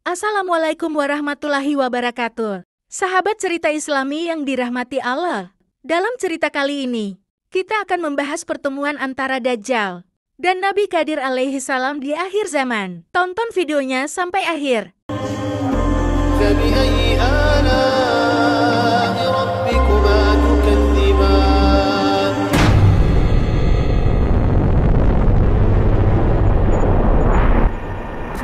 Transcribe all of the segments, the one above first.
Assalamualaikum warahmatullahi wabarakatuh. Sahabat cerita Islami yang dirahmati Allah. Dalam cerita kali ini, kita akan membahas pertemuan antara Dajjal dan Nabi Qadir alaihi salam di akhir zaman. Tonton videonya sampai akhir.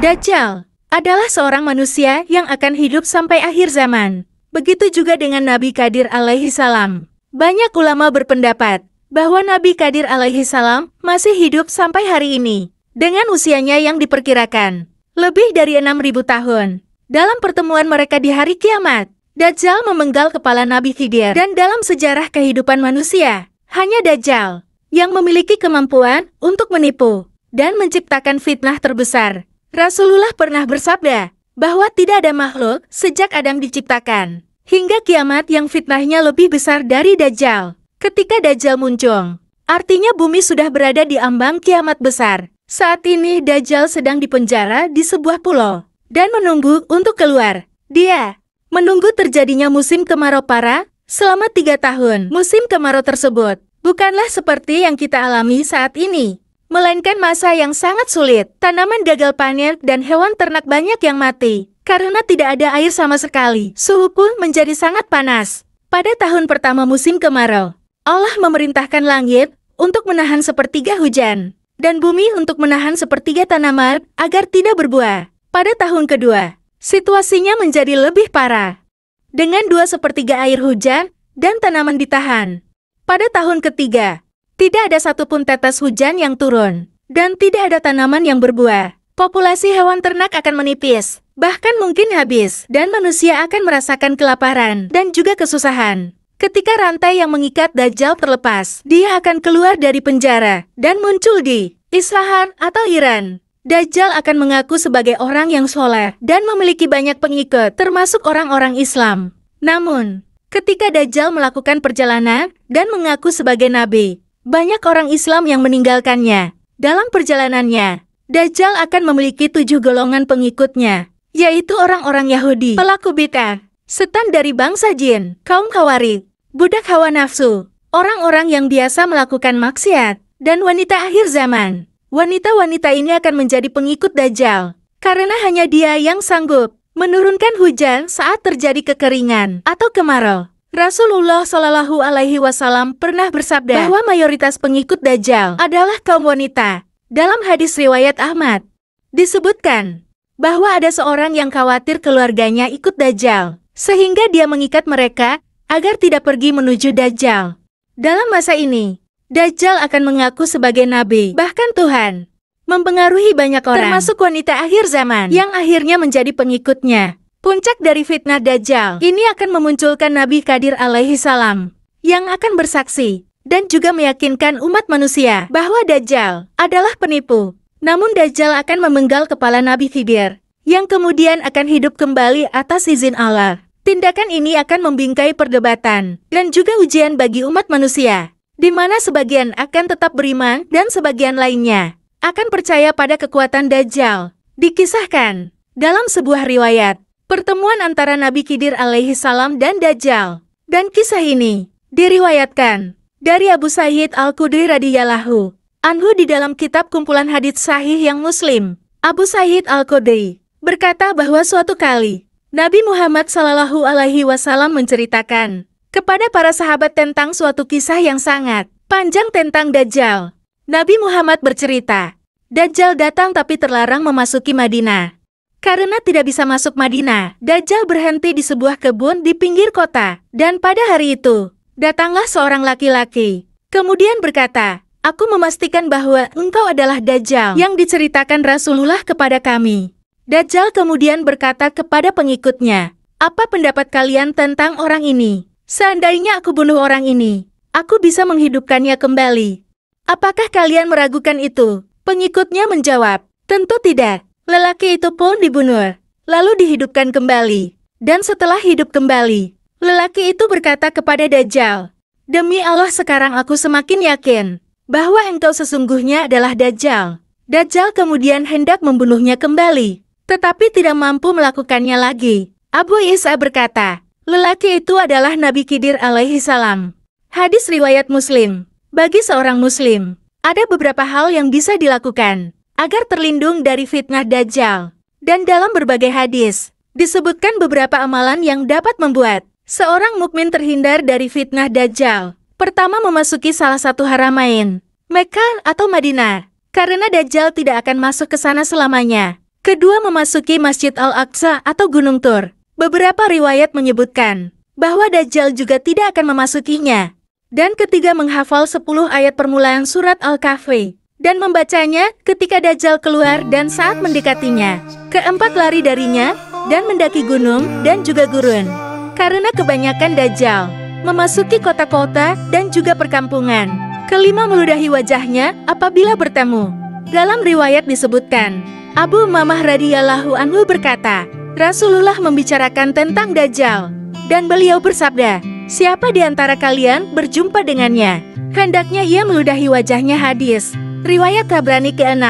Dajjal adalah seorang manusia yang akan hidup sampai akhir zaman. Begitu juga dengan Nabi Qadir alaihi salam. Banyak ulama berpendapat bahwa Nabi Qadir alaihi salam masih hidup sampai hari ini, dengan usianya yang diperkirakan lebih dari 6.000 tahun. Dalam pertemuan mereka di hari kiamat, Dajjal memenggal kepala Nabi Khidir. Dan dalam sejarah kehidupan manusia, hanya Dajjal yang memiliki kemampuan untuk menipu dan menciptakan fitnah terbesar. Rasulullah pernah bersabda bahwa tidak ada makhluk sejak Adam diciptakan hingga kiamat yang fitnahnya lebih besar dari Dajjal. Ketika Dajjal muncul, artinya bumi sudah berada di ambang kiamat besar. Saat ini Dajjal sedang dipenjara di sebuah pulau dan menunggu untuk keluar. Dia menunggu terjadinya musim kemarau parah selama 3 tahun. Musim kemarau tersebut bukanlah seperti yang kita alami saat ini, melainkan masa yang sangat sulit. Tanaman gagal panen dan hewan ternak banyak yang mati karena tidak ada air sama sekali. Suhu pun menjadi sangat panas. Pada tahun pertama musim kemarau, Allah memerintahkan langit untuk menahan sepertiga hujan dan bumi untuk menahan sepertiga tanaman agar tidak berbuah. Pada tahun kedua, situasinya menjadi lebih parah dengan 2/3 air hujan dan tanaman ditahan. Pada tahun ketiga, tidak ada satupun tetes hujan yang turun, dan tidak ada tanaman yang berbuah. Populasi hewan ternak akan menipis, bahkan mungkin habis, dan manusia akan merasakan kelaparan dan juga kesusahan. Ketika rantai yang mengikat Dajjal terlepas, dia akan keluar dari penjara dan muncul di Isfahan atau Iran. Dajjal akan mengaku sebagai orang yang soleh dan memiliki banyak pengikut, termasuk orang-orang Islam. Namun, ketika Dajjal melakukan perjalanan dan mengaku sebagai nabi, banyak orang Islam yang meninggalkannya. Dalam perjalanannya, Dajjal akan memiliki 7 golongan pengikutnya, yaitu orang-orang Yahudi, pelaku bid'ah, setan dari bangsa jin, kaum Khawarij, budak hawa nafsu, orang-orang yang biasa melakukan maksiat, dan wanita akhir zaman. Wanita-wanita ini akan menjadi pengikut Dajjal, karena hanya dia yang sanggup menurunkan hujan saat terjadi kekeringan atau kemarau. Rasulullah Shallallahu Alaihi Wasallam pernah bersabda bahwa mayoritas pengikut Dajjal adalah kaum wanita. Dalam hadis riwayat Ahmad, disebutkan bahwa ada seorang yang khawatir keluarganya ikut Dajjal, sehingga dia mengikat mereka agar tidak pergi menuju Dajjal. Dalam masa ini, Dajjal akan mengaku sebagai nabi, bahkan Tuhan, mempengaruhi banyak orang, termasuk wanita akhir zaman, yang akhirnya menjadi pengikutnya. Puncak dari fitnah Dajjal ini akan memunculkan Nabi Qadir alaihi salam yang akan bersaksi dan juga meyakinkan umat manusia bahwa Dajjal adalah penipu. Namun Dajjal akan memenggal kepala Nabi Khidir yang kemudian akan hidup kembali atas izin Allah. Tindakan ini akan membingkai perdebatan dan juga ujian bagi umat manusia, di mana sebagian akan tetap beriman dan sebagian lainnya akan percaya pada kekuatan Dajjal. Dikisahkan dalam sebuah riwayat pertemuan antara Nabi Khidir alaihi salam dan Dajjal. Dan kisah ini diriwayatkan dari Abu Sa'id Al-Khudri radhiyallahu anhu di dalam kitab kumpulan hadits sahih yang Muslim. Abu Sa'id Al-Khudri berkata bahwa suatu kali Nabi Muhammad Shallallahu Alaihi Wasallam menceritakan kepada para sahabat tentang suatu kisah yang sangat panjang tentang Dajjal. Nabi Muhammad bercerita, Dajjal datang tapi terlarang memasuki Madinah. Karena tidak bisa masuk Madinah, Dajjal berhenti di sebuah kebun di pinggir kota. Dan pada hari itu, datanglah seorang laki-laki. Kemudian berkata, aku memastikan bahwa engkau adalah Dajjal yang diceritakan Rasulullah kepada kami. Dajjal kemudian berkata kepada pengikutnya, apa pendapat kalian tentang orang ini? Seandainya aku bunuh orang ini, aku bisa menghidupkannya kembali. Apakah kalian meragukan itu? Pengikutnya menjawab, tentu tidak. Lelaki itu pun dibunuh, lalu dihidupkan kembali. Dan setelah hidup kembali, lelaki itu berkata kepada Dajjal, demi Allah sekarang aku semakin yakin bahwa engkau sesungguhnya adalah Dajjal. Dajjal kemudian hendak membunuhnya kembali. tetapi tidak mampu melakukannya lagi. Abu Isa berkata, lelaki itu adalah Nabi Khidir alaihi salam. Hadis riwayat Muslim. Bagi seorang Muslim, ada beberapa hal yang bisa dilakukan agar terlindung dari fitnah Dajjal. Dan dalam berbagai hadis, disebutkan beberapa amalan yang dapat membuat seorang mukmin terhindar dari fitnah Dajjal. Pertama, memasuki salah satu haramain, Mekah atau Madinah, karena Dajjal tidak akan masuk ke sana selamanya. Kedua, memasuki Masjid Al-Aqsa atau Gunung Tur. Beberapa riwayat menyebutkan bahwa Dajjal juga tidak akan memasukinya. Dan ketiga, menghafal 10 ayat permulaan surat Al-Kahfi dan membacanya ketika Dajjal keluar dan saat mendekatinya. Keempat, lari darinya dan mendaki gunung dan juga gurun. Karena kebanyakan Dajjal memasuki kota-kota dan juga perkampungan. Kelima, meludahi wajahnya apabila bertemu. Dalam riwayat disebutkan, Abu Umamah radhiyallahu anhu berkata, Rasulullah membicarakan tentang Dajjal, dan beliau bersabda, siapa di antara kalian berjumpa dengannya, hendaknya ia meludahi wajahnya. Hadis riwayat Tabrani ke-6.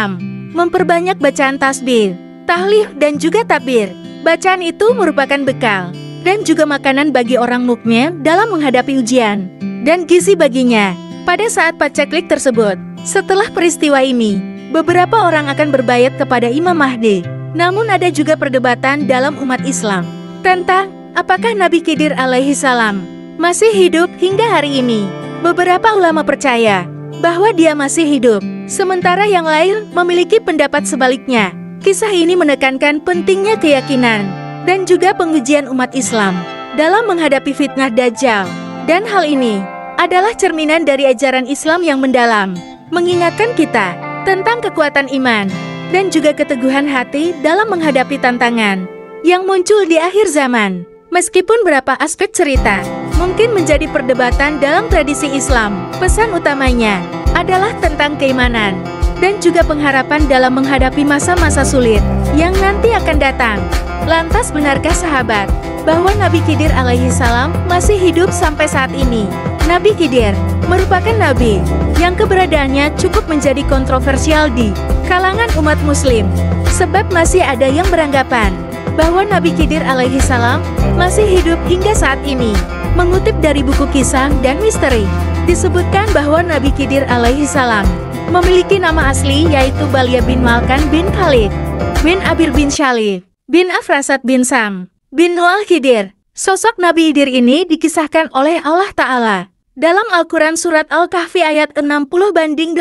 Memperbanyak bacaan tasbih, tahlil dan juga takbir. Bacaan itu merupakan bekal dan juga makanan bagi orang mukmin dalam menghadapi ujian dan gizi baginya pada saat paceklik tersebut. Setelah peristiwa ini, beberapa orang akan berbayat kepada Imam Mahdi. Namun ada juga perdebatan dalam umat Islam tentang apakah Nabi Khidir alaihi salam masih hidup hingga hari ini. Beberapa ulama percaya bahwa dia masih hidup, sementara yang lain memiliki pendapat sebaliknya. Kisah ini menekankan pentingnya keyakinan dan juga pengujian umat Islam dalam menghadapi fitnah Dajjal. Dan hal ini adalah cerminan dari ajaran Islam yang mendalam, mengingatkan kita tentang kekuatan iman dan juga keteguhan hati dalam menghadapi tantangan yang muncul di akhir zaman. Meskipun beberapa aspek cerita mungkin menjadi perdebatan dalam tradisi Islam, pesan utamanya adalah tentang keimanan dan juga pengharapan dalam menghadapi masa-masa sulit yang nanti akan datang. Lantas, benarkah sahabat bahwa Nabi Khidir alaihi salam masih hidup sampai saat ini? Nabi Khidir merupakan nabi yang keberadaannya cukup menjadi kontroversial di kalangan umat muslim, sebab masih ada yang beranggapan bahwa Nabi Khidir alaihi salam masih hidup hingga saat ini. Mengutip dari buku kisah dan misteri, disebutkan bahwa Nabi Khidir alaihi salam memiliki nama asli yaitu Balya bin Malkan bin Khalid bin Abir bin Shalih bin Afrasat bin Sam bin Nual Khidir. Sosok Nabi Khidir ini dikisahkan oleh Allah Ta'ala dalam Al-Quran Surat Al-Kahfi ayat 60/82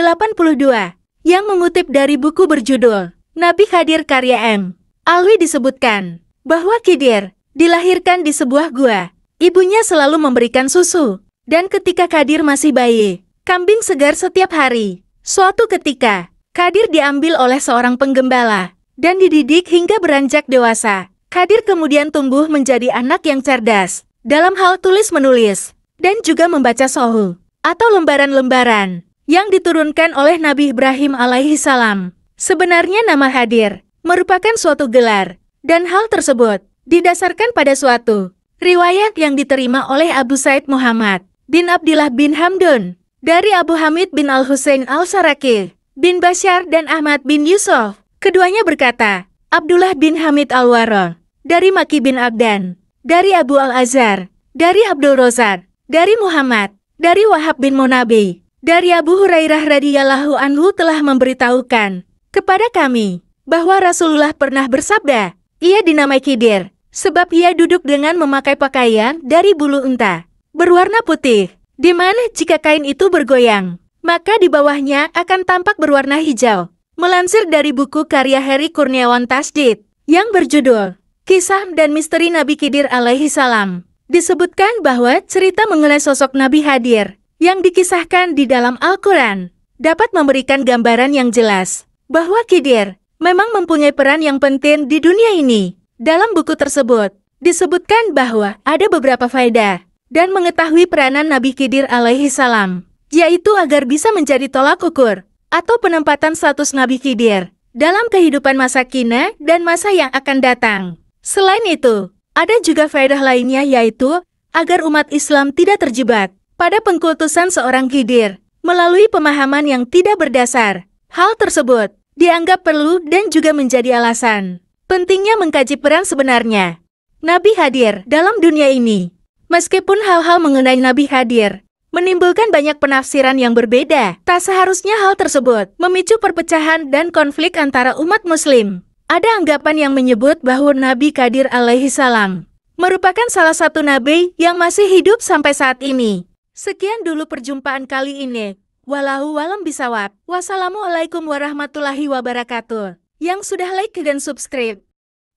yang mengutip dari buku berjudul Nabi Khidir karya M. Alwi disebutkan bahwa Khidir dilahirkan di sebuah gua. Ibunya selalu memberikan susu, dan ketika Khidir masih bayi, kambing segar setiap hari. Suatu ketika, Khidir diambil oleh seorang penggembala dan dididik hingga beranjak dewasa. Khidir kemudian tumbuh menjadi anak yang cerdas dalam hal tulis-menulis dan juga membaca sohul atau lembaran-lembaran yang diturunkan oleh Nabi Ibrahim alaihi salam. Sebenarnya nama Khidir merupakan suatu gelar, dan hal tersebut didasarkan pada suatu riwayat yang diterima oleh Abu Said Muhammad bin Abdillah bin Hamdun dari Abu Hamid bin Al-Husain Al-Saraki bin Bashar dan Ahmad bin Yusuf. Keduanya berkata, Abdullah bin Hamid Al-Waro dari Maki bin Abdan, dari Abu Al-Azhar, dari Abdul Rozak, dari Muhammad, dari Wahab bin Munabi, dari Abu Hurairah radhiyallahu anhu telah memberitahukan kepada kami bahwa Rasulullah pernah bersabda, ia dinamai Khidir sebab ia duduk dengan memakai pakaian dari bulu unta berwarna putih, di mana jika kain itu bergoyang, maka di bawahnya akan tampak berwarna hijau. Melansir dari buku karya Heri Kurniawan Tasdid yang berjudul Kisah dan Misteri Nabi Khidir alaihi salam, disebutkan bahwa cerita mengenai sosok Nabi Khidir yang dikisahkan di dalam Al-Quran dapat memberikan gambaran yang jelas bahwa Khidir memang mempunyai peran yang penting di dunia ini. Dalam buku tersebut, disebutkan bahwa ada beberapa faedah dan mengetahui peranan Nabi Khidir alaihi salam, yaitu agar bisa menjadi tolak ukur atau penempatan status Nabi Khidir dalam kehidupan masa kini dan masa yang akan datang. Selain itu, ada juga faedah lainnya yaitu agar umat Islam tidak terjebak pada pengkultusan seorang Khidir melalui pemahaman yang tidak berdasar. Hal tersebut dianggap perlu dan juga menjadi alasan Pentingnya mengkaji peran sebenarnya Nabi hadir dalam dunia ini. Meskipun hal-hal mengenai Nabi hadir menimbulkan banyak penafsiran yang berbeda, tak seharusnya hal tersebut memicu perpecahan dan konflik antara umat muslim. Ada anggapan yang menyebut bahwa Nabi Qadir alaihi salam merupakan salah satu nabi yang masih hidup sampai saat ini. Sekian dulu perjumpaan kali ini. Wallahu alam bisawab. Wassalamualaikum warahmatullahi wabarakatuh. Yang sudah like dan subscribe,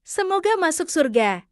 semoga masuk surga.